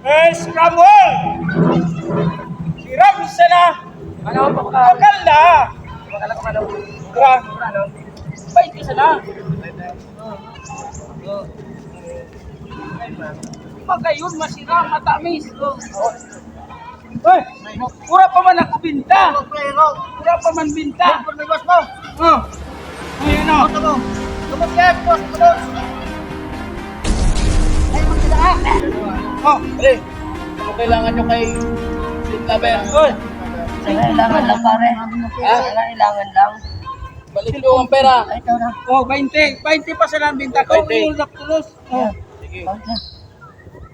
Scramble! Siram sana! Ano po ka? Maganda! Magkala ko ano? Gra! Ano? Bait ka sana! Magayon, masira, matamis! Hoy! Pura pa man ako binta! Pura pa man binta! Oh! Ayun o! Oh! Pre, ano kailangan nyo kay Sweet Lover? Hoy! Kailangan lang pare. Ha? Kailangan lang. Balik nyo ang pera. Ito na. Oh, 20! 20 pa sana ang binta ko! 20. Ulap tulos! Oh! Sige.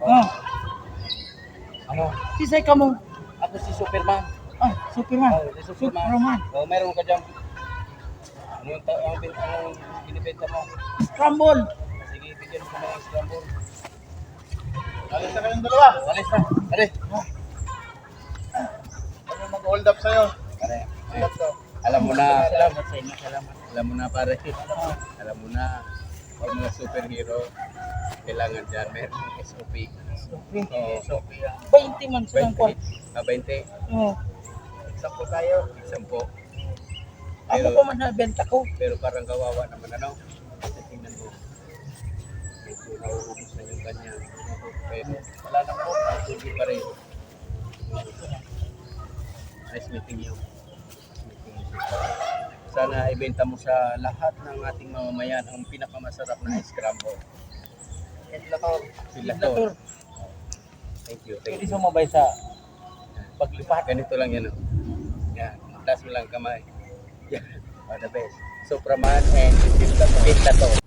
Oh! Ano? Kisay ka mo! Ako si Superman. Ah, Superman! Oh, si Superman. Superman! Oh, meron ka dyan. Anong binibenta mo? Scramble! Sige, bigyan mo ng scramble. Alis na kayong dalawa. Alis na. Pare. Ano mag-hold up sa'yo? Pare. Alam mo na. Salamat sa inyo. Salamat. Alam mo na pare. Alam mo na. Pag mga superhero, kailangan dyan. Meron SOP. SOP. 20 man silang kwan. 20. Oh. Sampo tayo. Sampo. Ako pa man nabenta ko. Pero parang kawawa naman ano. Kasi tingnan mo. Medyo nauubos na yung kanya. Pero wala na po. Hindi pa rin. Nice meeting you. Sana ibenta mo sa lahat ng ating mamamayan ang pinakamasarap na ice scramble. Pilator. Thank you. Thank Hindi you. sumabay sa Paglipat. Ganito lang yan. Oh. Yan. Taas mo lang kamay. Yan. Oh, the best. Supraman and Pilator.